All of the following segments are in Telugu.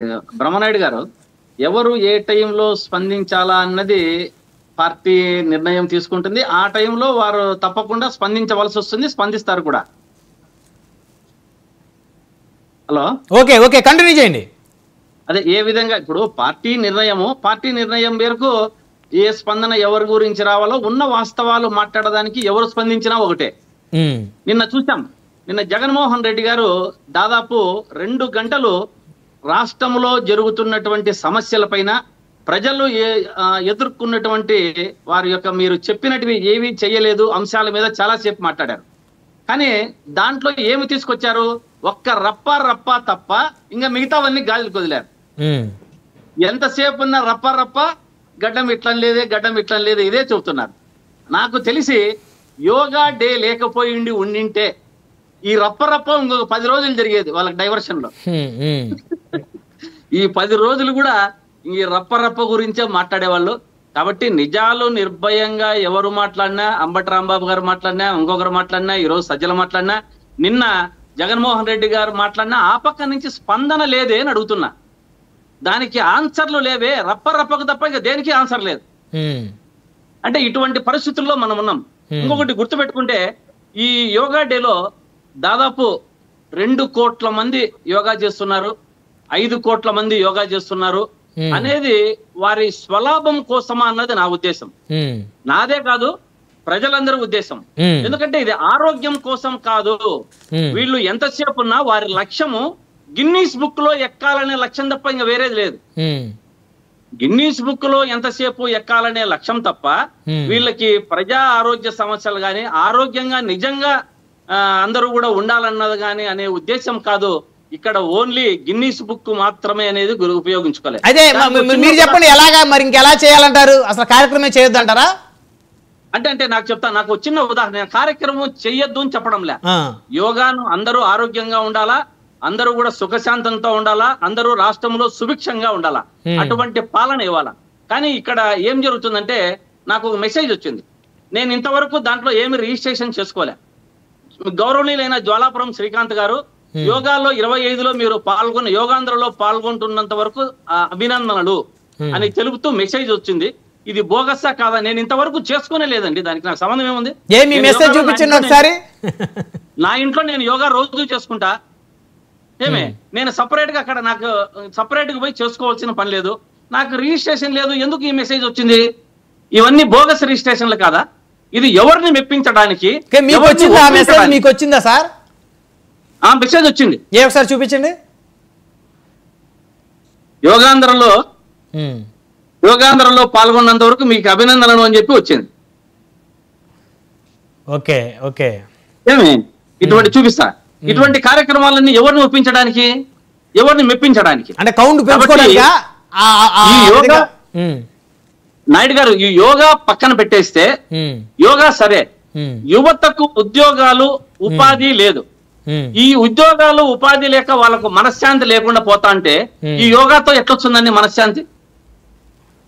బ్రహ్మనాయుడు గారు ఎవరు ఏ టైంలో స్పందించాలా అన్నది పార్టీ నిర్ణయం తీసుకుంటుంది. ఆ టైంలో వారు తప్పకుండా స్పందించవలసి వస్తుంది, స్పందిస్తారు కూడా. హలో, ఓకే ఓకే కంటిన్యూ చేయండి. అదే ఏ విధంగా ఇప్పుడు పార్టీ నిర్ణయం మేరకు ఏ స్పందన ఎవరి గురించి రావాలో ఉన్న వాస్తవాలు మాట్లాడడానికి ఎవరు స్పందించినా ఒకటే. నిన్న చూసాం, నిన్న జగన్మోహన్ రెడ్డి గారు దాదాపు 2 గంటలు రాష్ట్రంలో జరుగుతున్నటువంటి సమస్యలపైన ప్రజలు ఎదుర్కొన్నటువంటి వారి యొక్క మీరు చెప్పినటివి ఏవి చేయలేదు అంశాల మీద చాలాసేపు మాట్లాడారు. కానీ దాంట్లో ఏమి తీసుకొచ్చారు? ఒక్క రప్ప తప్ప ఇంకా మిగతావన్నీ గాజులు కొదిలారు. ఎంతసేపు ఉన్న రప్ప గడ్డం ఇట్లం లేదే ఇదే చెబుతున్నారు. నాకు తెలిసి యోగా డే లేకపోయిండి ఉండింటే ఈ రప్ప ఇంకొక 10 రోజులు జరిగేది వాళ్ళకి డైవర్షన్ లో. ఈ 10 రోజులు కూడా ఈ రప్ప గురించే మాట్లాడేవాళ్ళు. కాబట్టి నిజాలు నిర్భయంగా ఎవరు మాట్లాడినా, అంబటి రాంబాబు గారు మాట్లాడినా, ఇంకొకరు మాట్లాడినా, ఈరోజు సజ్జల మాట్లాడినా, నిన్న జగన్మోహన్ రెడ్డి గారు మాట్లాడినా ఆ పక్క నుంచి స్పందన లేదే అని అడుగుతున్నా. దానికి ఆన్సర్లు లేవే, రప్పకు తప్ప ఇంకా దేనికి ఆన్సర్ లేదు. అంటే ఇటువంటి పరిస్థితుల్లో మనం ఉన్నాం. ఇంకొకటి గుర్తుపెట్టుకుంటే ఈ యోగా డేలో దాదాపు 2 కోట్ల మంది యోగా చేస్తున్నారు, 5 కోట్ల మంది యోగా చేస్తున్నారు అనేది వారి స్వలాభం కోసమా అన్నది నా ఉద్దేశం. నాదే కాదు, ప్రజలందరి ఉద్దేశం. ఎందుకంటే ఇది ఆరోగ్యం కోసం కాదు. వీళ్ళు ఎంతసేపు ఉన్నా వారి లక్ష్యము గిన్నీస్ బుక్ లో ఎక్కాలనే లక్ష్యం తప్ప ఇంకా వేరేది లేదు. గిన్నీస్ బుక్ లో ఎంతసేపు ఎక్కాలనే లక్ష్యం తప్ప వీళ్ళకి ప్రజా ఆరోగ్య సమస్యలు గాని, ఆరోగ్యంగా నిజంగా అందరూ కూడా ఉండాలన్నది గాని అనే ఉద్దేశం కాదు. ఇక్కడ ఓన్లీ గిన్నీస్ బుక్ మాత్రమే అనేది ఉపయోగించుకోలేదు. అదే మీరు చెప్పండి, ఎలాగా మరి ఇంకెలా చేయాలంటారు? అసలు కార్యక్రమం చేయొద్దు అంటారా? అంటే నాకు చెప్తా, నాకు చిన్న ఉదాహరణ. కార్యక్రమం చెయ్యొద్దు అని చెప్పడం లే. యోగాను అందరూ ఆరోగ్యంగా ఉండాలా, అందరూ కూడా సుఖశాంతంతో ఉండాలా, అందరూ రాష్ట్రంలో సుభిక్షంగా ఉండాలా, అటువంటి పాలన ఇవ్వాలా. కానీ ఇక్కడ ఏం జరుగుతుందంటే నాకు ఒక మెసేజ్ వచ్చింది. నేను ఇంతవరకు దాంట్లో ఏమి రిజిస్ట్రేషన్ చేసుకోలే. గౌరవనీయులైన జ్వాలాపురం శ్రీకాంత్ గారు యోగాలో 25లో మీరు యోగాంధ్రలో పాల్గొంటున్నంత వరకు అభినందనలు అని తెలుపుతూ మెసేజ్ వచ్చింది. ఇది బోగస్సా కాదా? నేను ఇంతవరకు చేసుకునే లేదండి, దానికి నాకు సంబంధం ఏముంది? నా ఇంట్లో నేను యోగా రోజు చేసుకుంటా. నేను సపరేట్ గా అక్కడ నాకు సపరేట్ గా పోయి చేసుకోవాల్సిన పని లేదు. నాకు రిజిస్ట్రేషన్ లేదు. ఎందుకు ఈ మెసేజ్ వచ్చింది? ఇవన్నీ బోగస్ రిజిస్ట్రేషన్లు కాదా? ఇది ఎవరిని మెప్పించడానికి? మీకు వచ్చిందా సార్? ఆ మెసేజ్ వచ్చింది. ఒకసారి చూపించండి. యోగాంధ్రలో పాల్గొన్నంత వరకు మీకు అభినందనలు అని చెప్పి వచ్చింది. ఓకే ఓకే ఇటువంటి చూపిస్తా. ఇటువంటి కార్యక్రమాలన్నీ ఎవరిని ఒప్పించడానికి, ఎవరిని మెప్పించడానికి? అంటే కౌంట్ పెంచుకోవడానికా? నాయుడు గారు, ఈ యోగా పక్కన పెట్టేస్తే యోగా సరే, యువతకు ఉద్యోగాలు ఉపాధి లేదు. ఈ ఉద్యోగాలు ఉపాధి లేక వాళ్ళకు మనశ్శాంతి లేకుండా పోతా అంటే ఈ యోగాతో ఎట్లొచ్చిందండి మనశ్శాంతి?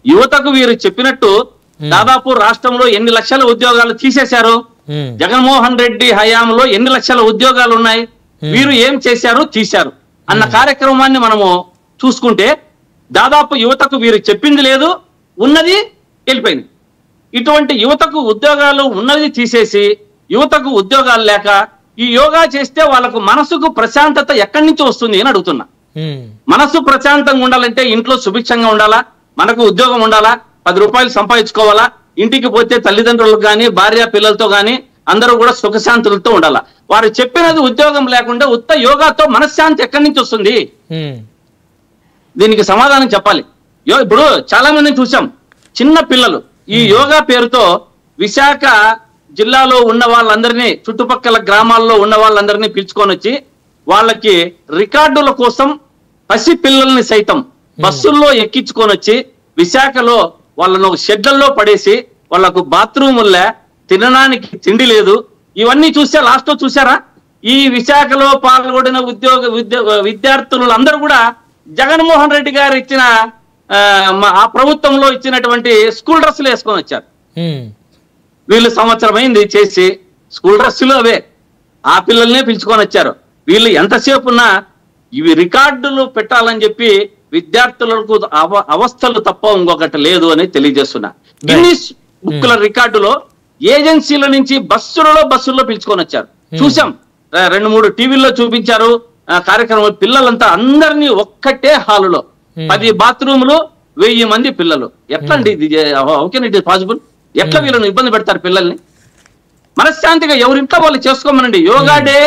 యువతకు వీరు చెప్పినట్టు దాదాపు రాష్ట్రంలో ఎన్ని లక్షల ఉద్యోగాలు తీసేశారు? జగన్మోహన్ రెడ్డి హయాంలో ఎన్ని లక్షల ఉద్యోగాలు ఉన్నాయి? వీరు ఏం చేశారు, తీశారు అన్న కార్యక్రమాన్ని మనము చూసుకుంటే దాదాపు యువతకు వీరు చెప్పింది లేదు, ఉన్నది వెళ్ళిపోయింది. ఇటువంటి యువతకు ఉద్యోగాలు ఉన్నది తీసేసి యువతకు ఉద్యోగాలు లేక ఈ యోగా చేస్తే వాళ్ళకు మనసుకు ప్రశాంతత ఎక్కడి నుంచి వస్తుంది అని అడుగుతున్నా. మనసు ప్రశాంతంగా ఉండాలంటే ఇంట్లో సుభిక్షంగా ఉండాలా, మనకు ఉద్యోగం ఉండాలా, 10 రూపాయలు సంపాదించుకోవాలా, ఇంటికి పోతే తల్లిదండ్రులకు గాని భార్య పిల్లలతో గాని అందరూ కూడా సుఖశాంతులతో ఉండాలా. వారు చెప్పినది ఉద్యోగం లేకుండా ఉత్త యోగాతో మనశ్శాంతి ఎక్కడి నుంచి వస్తుంది? దీనికి సమాధానం చెప్పాలి. ఇప్పుడు చాలా మందిని చూసాం, చిన్న పిల్లలు ఈ యోగా పేరుతో విశాఖ జిల్లాలో ఉన్న వాళ్ళందరినీ, చుట్టుపక్కల గ్రామాల్లో ఉన్న వాళ్ళందరినీ పిలుచుకొని వచ్చి వాళ్ళకి రికార్డుల కోసం పసి పిల్లల్ని సైతం బస్సుల్లో ఎక్కించుకొని వచ్చి విశాఖలో వాళ్ళను ఒక షెడ్లలో పడేసి వాళ్ళకు బాత్రూముల్లో తినడానికి తిండి లేదు. ఇవన్నీ చూస్తే లాస్ట్ లో చూసారా? ఈ విశాఖలో పాల్గొడిన విద్యార్థులందరూ కూడా జగన్మోహన్ రెడ్డి గారు ఇచ్చిన ఆ ప్రభుత్వంలో ఇచ్చినటువంటి స్కూల్ డ్రెస్సులు వేసుకొని వచ్చారు. వీళ్ళు సంవత్సరం అయింది చేసి స్కూల్ డ్రెస్సులు అవే, ఆ పిల్లల్నే పిలుచుకొని వచ్చారు. వీళ్ళు ఎంతసేపు ఉన్నా ఇవి రికార్డులు పెట్టాలని చెప్పి విద్యార్థులకు అవస్థలు తప్ప ఇంకొకటి లేదు అని తెలియజేస్తున్నా. గిన్నిస్ బుక్కుల రికార్డులో ఏజెన్సీల నుంచి బస్సుల్లో పిలుచుకొని వచ్చారు. చూసాం, 2-3 టీవీల్లో చూపించారు కార్యక్రమం. పిల్లలంతా అందరినీ ఒక్కటే హాలులో 10 బాత్రూములు 1000 మంది పిల్లలు. ఎట్లా అండి ఇది? How can it is possible? ఎట్లా వీళ్ళని ఇబ్బంది పెడతారు పిల్లల్ని? మనశ్శాంతిగా ఎవరింట్లో వాళ్ళు చేసుకోమనండి. యోగా డే